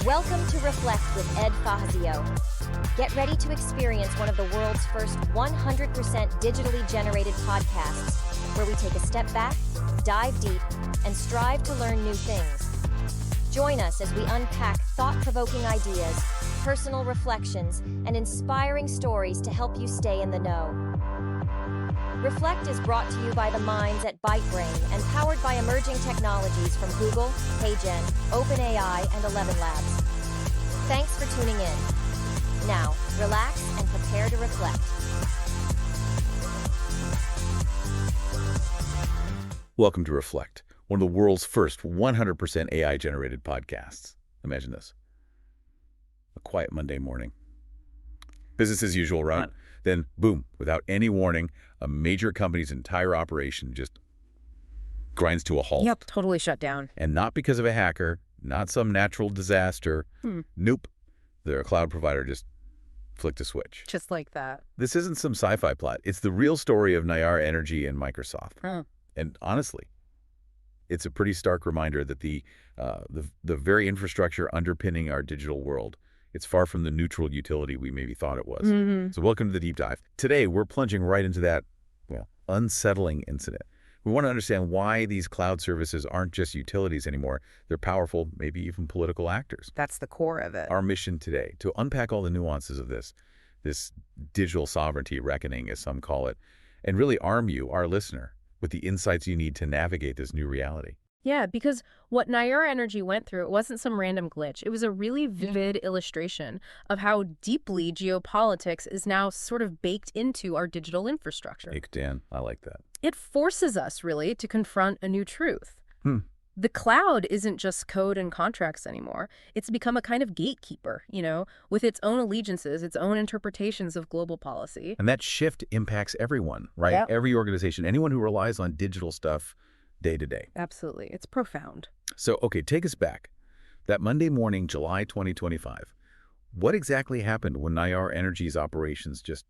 Welcome to Reflect with Ed Fassio. Get ready to experience one of the world's first 100% digitally generated podcasts, where we take a step back, dive deep, and strive to learn new things. Join us as we unpack thought-provoking ideas, personal reflections, and inspiring stories to help you stay in the know. Reflect is brought to you by the minds at ByteBrain and powered by emerging technologies from Google, HeyGen, OpenAI, and 11 Labs. Thanks for tuning in. Now, relax and prepare to reflect. Welcome to Reflect, one of the world's first 100% AI-generated podcasts. Imagine this. A quiet Monday morning. Business as usual, right? Then, boom, without any warning, a major company's entire operation just grinds to a halt. Yep, totally shut down. And not because of a hacker, not some natural disaster. Nope. Their cloud provider just flicked a switch. Just like that. This isn't some sci-fi plot. It's the real story of Nayara Energy and Microsoft. And honestly, it's a pretty stark reminder that the very infrastructure underpinning our digital world, it's far from the neutral utility we maybe thought it was. So welcome to the deep dive. Today, we're plunging right into that, unsettling incident. We want to understand why these cloud services aren't just utilities anymore. They're powerful, maybe even political actors. That's the core of it. Our mission today, to unpack all the nuances of this digital sovereignty reckoning, as some call it, and really arm you, our listener, with the insights you need to navigate this new reality. Yeah, because what Nayara Energy went through, it wasn't some random glitch. It was a really vivid illustration of how deeply geopolitics is now sort of baked into our digital infrastructure. Hey, Dan, I like that. It forces us, really, to confront a new truth. The cloud isn't just code and contracts anymore. It's become a kind of gatekeeper, with its own allegiances, its own interpretations of global policy. And that shift impacts everyone, right? Yep. Every organization, anyone who relies on digital stuff day to day. Absolutely. It's profound. So, okay, take us back. That Monday morning, July 2025, what exactly happened when Nayara Energy's operations just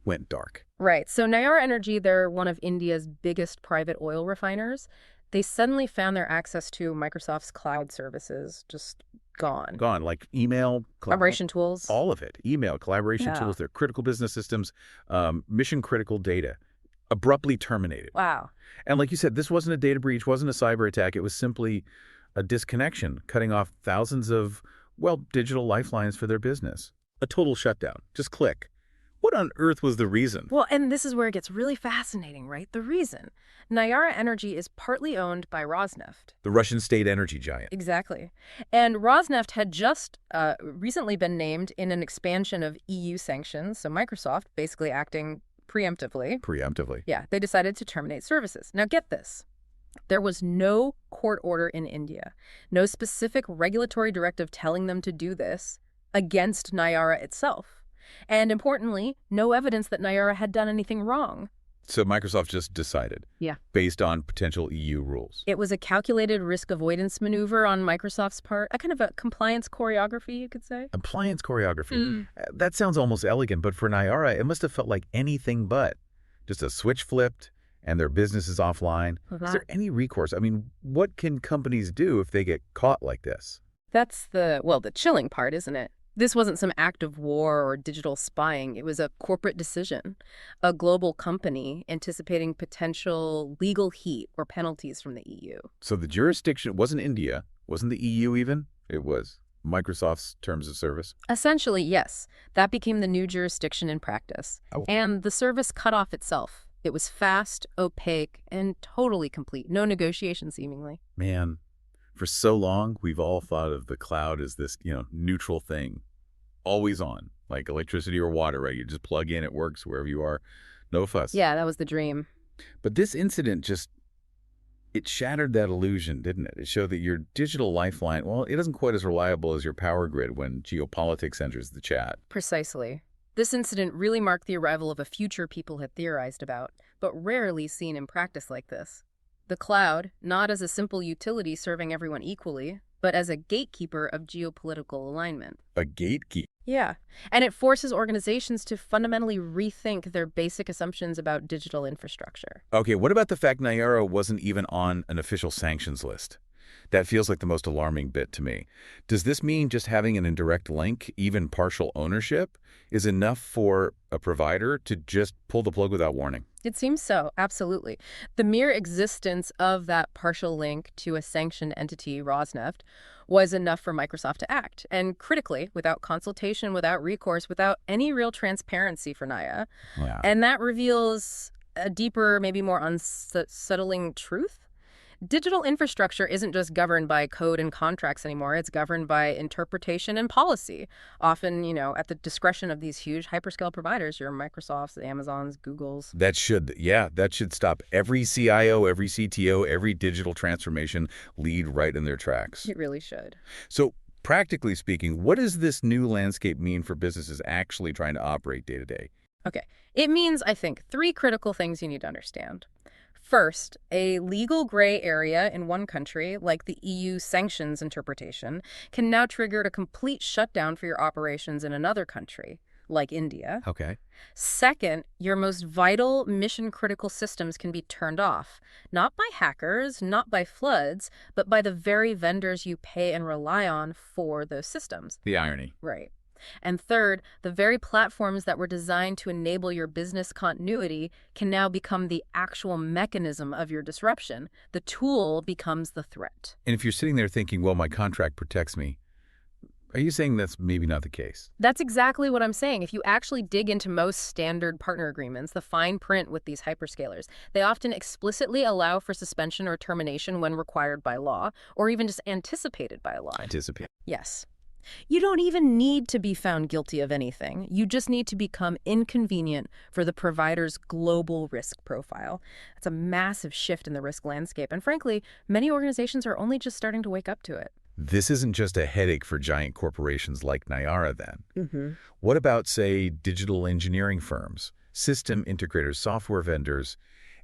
went dark? Right. So Nayara Energy, they're one of India's biggest private oil refiners. They suddenly found their access to Microsoft's cloud services just gone. Gone, like email, collaboration tools. All of it. Email, collaboration tools, their critical business systems, mission-critical data, abruptly terminated. Wow. And like you said, this wasn't a data breach, wasn't a cyber attack. It was simply a disconnection, cutting off thousands of, digital lifelines for their business. A total shutdown. Just click. What on earth was the reason? Well, and this is where it gets really fascinating, right? The reason. Nayara Energy is partly owned by Rosneft. The Russian state energy giant. Exactly. And Rosneft had just recently been named in an expansion of EU sanctions, so Microsoft basically acting preemptively. Preemptively. Yeah, they decided to terminate services. Now get this. There was no court order in India, no specific regulatory directive telling them to do this against Nayara itself. And importantly, no evidence that Nayara had done anything wrong. So Microsoft just decided, based on potential EU rules. It was a calculated risk avoidance maneuver on Microsoft's part, a kind of a compliance choreography, you could say. Compliance choreography. That sounds almost elegant, but for Nayara, it must have felt like anything but. Just a switch flipped, and their business is offline. Is there any recourse? I mean, what can companies do if they get caught like this? That's the chilling part, isn't it? This wasn't some act of war or digital spying. It was a corporate decision, a global company anticipating potential legal heat or penalties from the EU. So the jurisdiction wasn't India, wasn't the EU even? It was Microsoft's terms of service? Essentially, yes. That became the new jurisdiction in practice. And the service cut off itself. It was fast, opaque, and totally complete. No negotiation, seemingly. Man, for so long, we've all thought of the cloud as this, neutral thing. Always on, like electricity or water, right? You just plug in, it works wherever you are. No fuss. Yeah, that was the dream. But this incident it shattered that illusion, didn't it? It showed that your digital lifeline, it isn't quite as reliable as your power grid when geopolitics enters the chat. Precisely. This incident really marked the arrival of a future people had theorized about, but rarely seen in practice like this. The cloud, not as a simple utility serving everyone equally, but as a gatekeeper of geopolitical alignment. A gatekeeper? Yeah, and it forces organizations to fundamentally rethink their basic assumptions about digital infrastructure. Okay, what about the fact Nayara wasn't even on an official sanctions list? That feels like the most alarming bit to me. Does this mean just having an indirect link, even partial ownership, is enough for a provider to just pull the plug without warning? It seems so, absolutely. The mere existence of that partial link to a sanctioned entity, Rosneft, was enough for Microsoft to act. And critically, without consultation, without recourse, without any real transparency for Naya. Yeah. And that reveals a deeper, maybe more unsettling truth. Digital infrastructure isn't just governed by code and contracts anymore. It's governed by interpretation and policy, often, at the discretion of these huge hyperscale providers, your Microsofts, the Amazons, Googles. That should stop every CIO, every CTO, every digital transformation lead right in their tracks. It really should. So practically speaking, what does this new landscape mean for businesses actually trying to operate day to day? Okay. It means, I think, 3 critical things you need to understand. First, a legal gray area in one country, like the EU sanctions interpretation, can now trigger a complete shutdown for your operations in another country, like India. Okay. Second, your most vital mission-critical systems can be turned off, not by hackers, not by floods, but by the very vendors you pay and rely on for those systems. The irony. Right. And third, the very platforms that were designed to enable your business continuity can now become the actual mechanism of your disruption. The tool becomes the threat. And if you're sitting there thinking, well, my contract protects me, are you saying that's maybe not the case? That's exactly what I'm saying. If you actually dig into most standard partner agreements, the fine print with these hyperscalers, they often explicitly allow for suspension or termination when required by law, or even just anticipated by law. Anticipate. Yes. You don't even need to be found guilty of anything. You just need to become inconvenient for the provider's global risk profile. That's a massive shift in the risk landscape. And frankly, many organizations are only just starting to wake up to it. This isn't just a headache for giant corporations like Nayara, then. Mm-hmm. What about, say, digital engineering firms, system integrators, software vendors,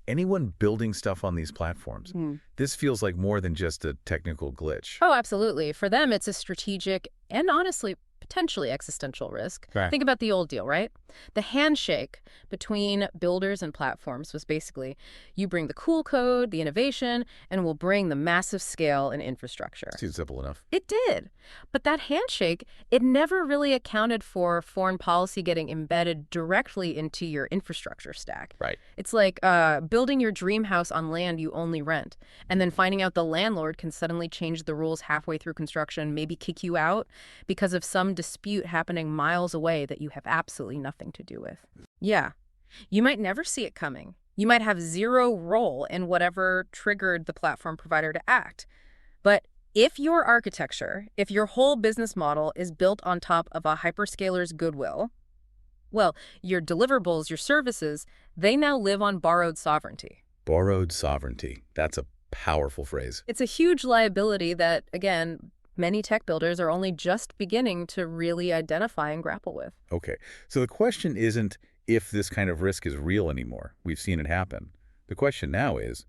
anyone building stuff on these platforms? This feels like more than just a technical glitch. Oh, absolutely. For them, it's a strategic and honestly, potentially existential risk. Right. Think about the old deal, right? The handshake between builders and platforms was basically, you bring the cool code, the innovation, and we'll bring the massive scale and infrastructure. Seems simple enough. It did. But that handshake, it never really accounted for foreign policy getting embedded directly into your infrastructure stack. Right. It's like building your dream house on land you only rent, and then finding out the landlord can suddenly change the rules halfway through construction, maybe kick you out because of some dispute happening miles away that you have absolutely nothing to do with. Yeah. You might never see it coming. You might have zero role in whatever triggered the platform provider to act. But if your architecture, if your whole business model is built on top of a hyperscaler's goodwill, well, your deliverables, your services, they now live on borrowed sovereignty. Borrowed sovereignty. That's a powerful phrase. It's a huge liability that, again, many tech builders are only just beginning to really identify and grapple with. Okay. So the question isn't if this kind of risk is real anymore. We've seen it happen. The question now is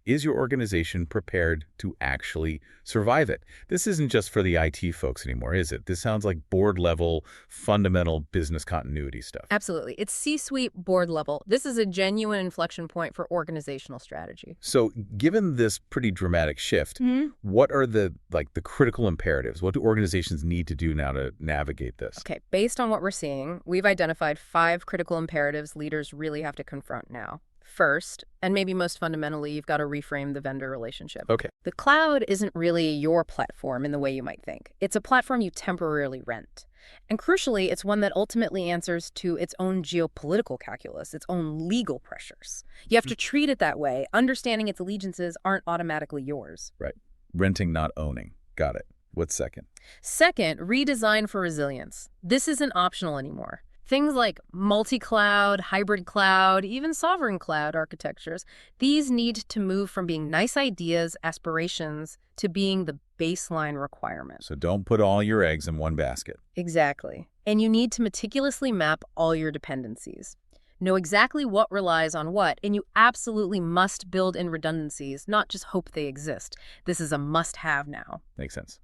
your organization prepared to actually survive it? This isn't just for the IT folks anymore, is it? This sounds like board-level, fundamental business continuity stuff. Absolutely. It's C-suite board level. This is a genuine inflection point for organizational strategy. So given this pretty dramatic shift, what are the critical imperatives? What do organizations need to do now to navigate this? Okay, based on what we're seeing, we've identified 5 critical imperatives leaders really have to confront now. First, and maybe most fundamentally, you've got to reframe the vendor relationship. Okay. The cloud isn't really your platform in the way you might think. It's a platform you temporarily rent. And crucially, it's one that ultimately answers to its own geopolitical calculus, its own legal pressures. You have to treat it that way, understanding its allegiances aren't automatically yours. Right. Renting, not owning. Got it. What's second? Second, redesign for resilience. This isn't optional anymore. Things like multi-cloud, hybrid cloud, even sovereign cloud architectures, these need to move from being nice ideas, aspirations, to being the baseline requirement. So don't put all your eggs in one basket. Exactly. And you need to meticulously map all your dependencies. Know exactly what relies on what, and you absolutely must build in redundancies, not just hope they exist. This is a must-have now. Makes sense.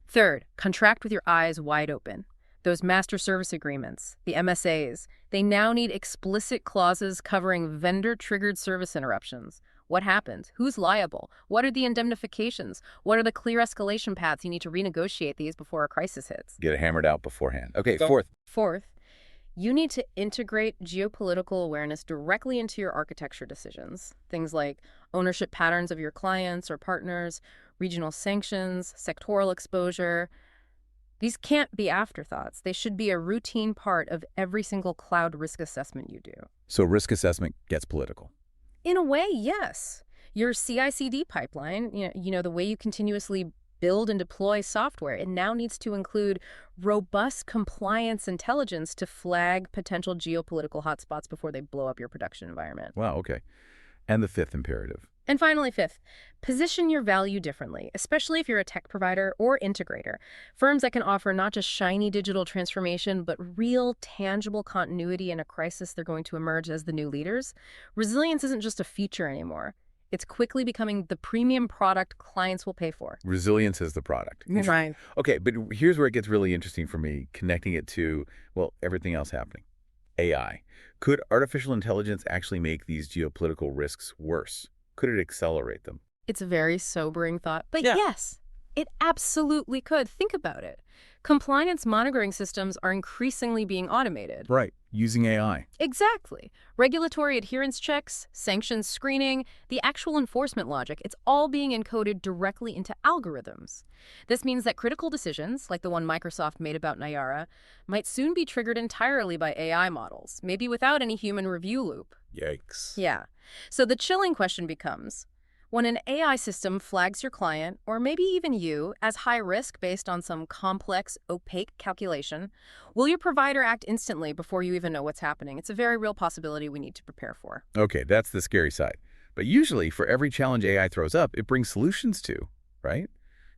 Third, contract with your eyes wide open. Those master service agreements, the MSAs, they now need explicit clauses covering vendor-triggered service interruptions. What happened? Who's liable? What are the indemnifications? What are the clear escalation paths you need to renegotiate these before a crisis hits? Get it hammered out beforehand. Okay, So, fourth. Fourth, you need to integrate geopolitical awareness directly into your architecture decisions. Things like ownership patterns of your clients or partners, regional sanctions, sectoral exposure. These can't be afterthoughts. They should be a routine part of every single cloud risk assessment you do. So risk assessment gets political. In a way, yes. Your CI/CD pipeline, the way you continuously build and deploy software, it now needs to include robust compliance intelligence to flag potential geopolitical hotspots before they blow up your production environment. Wow, okay. And the fifth imperative. And finally, fifth, position your value differently, especially if you're a tech provider or integrator. Firms that can offer not just shiny digital transformation, but real, tangible continuity in a crisis, they're going to emerge as the new leaders. Resilience isn't just a feature anymore. It's quickly becoming the premium product clients will pay for. Resilience is the product. Right. Okay, but here's where it gets really interesting for me, connecting it to, well, everything else happening. AI. Could artificial intelligence actually make these geopolitical risks worse? Could it accelerate them? It's a very sobering thought, but Yeah. yes, it absolutely could. Think about it. Compliance monitoring systems are increasingly being automated. Right, using AI. Exactly. Regulatory adherence checks, sanctions screening, the actual enforcement logic, it's all being encoded directly into algorithms. This means that critical decisions, like the one Microsoft made about Nayara, might soon be triggered entirely by AI models, maybe without any human review loop. Yikes. Yeah. So the chilling question becomes, when an AI system flags your client, or maybe even you, as high risk based on some complex, opaque calculation, will your provider act instantly before you even know what's happening? It's a very real possibility we need to prepare for. Okay, that's the scary side. But usually, for every challenge AI throws up, it brings solutions to, right?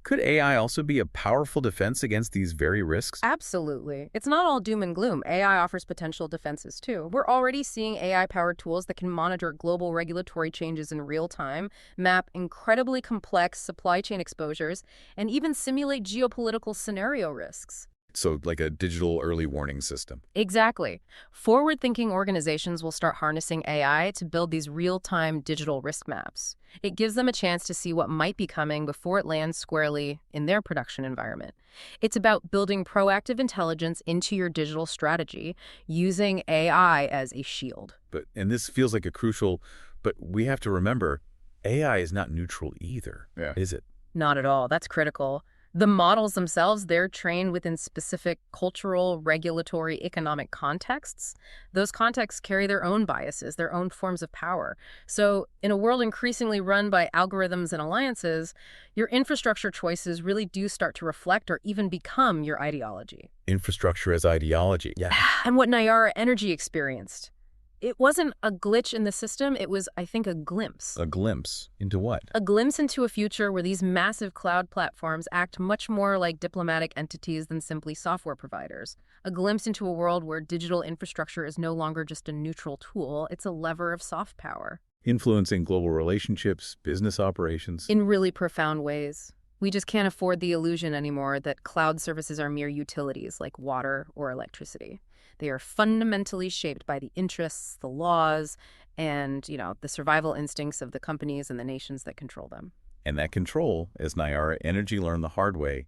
Could AI also be a powerful defense against these very risks? Absolutely. It's not all doom and gloom. AI offers potential defenses too. We're already seeing AI-powered tools that can monitor global regulatory changes in real time, map incredibly complex supply chain exposures, and even simulate geopolitical scenario risks. So like a digital early warning system. Exactly. Forward-thinking organizations will start harnessing AI to build these real-time digital risk maps. It gives them a chance to see what might be coming before it lands squarely in their production environment. It's about building proactive intelligence into your digital strategy, using AI as a shield. And this feels like a crucial, but we have to remember, AI is not neutral either, is it? Not at all. That's critical. The models themselves, they're trained within specific cultural, regulatory, economic contexts. Those contexts carry their own biases, their own forms of power. So in a world increasingly run by algorithms and alliances, your infrastructure choices really do start to reflect or even become your ideology. Infrastructure as ideology. Yeah. And what Nayara Energy experienced. It wasn't a glitch in the system, it was, I think, a glimpse. A glimpse into what? A glimpse into a future where these massive cloud platforms act much more like diplomatic entities than simply software providers. A glimpse into a world where digital infrastructure is no longer just a neutral tool, it's a lever of soft power. Influencing global relationships, business operations. In really profound ways. We just can't afford the illusion anymore that cloud services are mere utilities like water or electricity. They are fundamentally shaped by the interests, the laws, and, the survival instincts of the companies and the nations that control them. And that control, as Nayara Energy learned the hard way,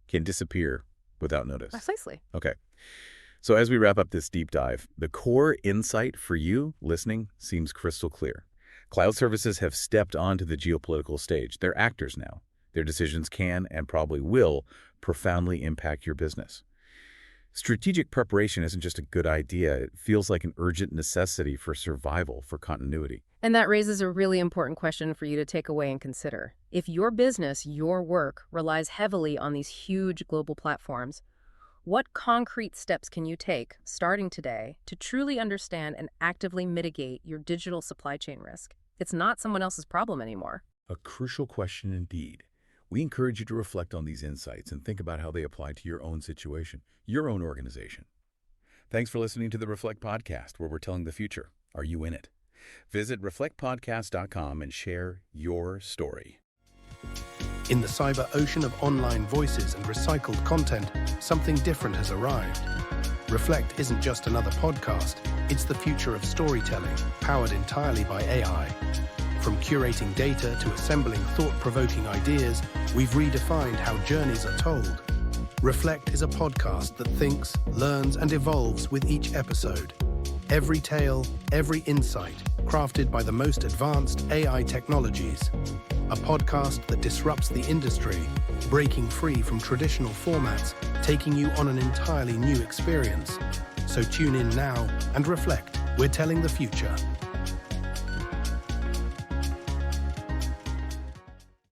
can disappear without notice. Precisely. Okay. So as we wrap up this deep dive, the core insight for you listening seems crystal clear. Cloud services have stepped onto the geopolitical stage. They're actors now. Their decisions can and probably will profoundly impact your business. Strategic preparation isn't just a good idea. It feels like an urgent necessity for survival, for continuity. And that raises a really important question for you to take away and consider. If your business, your work, relies heavily on these huge global platforms, what concrete steps can you take, starting today, to truly understand and actively mitigate your digital supply chain risk? It's not someone else's problem anymore. A crucial question indeed. We encourage you to reflect on these insights and think about how they apply to your own situation, your own organization. Thanks for listening to the Reflect Podcast, where we're telling the future. Are you in it? Visit reflectpodcast.com and share your story. In the cyber ocean of online voices and recycled content, something different has arrived. Reflect isn't just another podcast, it's the future of storytelling, powered entirely by AI. From curating data to assembling thought-provoking ideas, we've redefined how journeys are told. Reflect is a podcast that thinks, learns, and evolves with each episode. Every tale, every insight, crafted by the most advanced AI technologies. A podcast that disrupts the industry, breaking free from traditional formats, taking you on an entirely new experience. So tune in now and reflect. We're telling the future.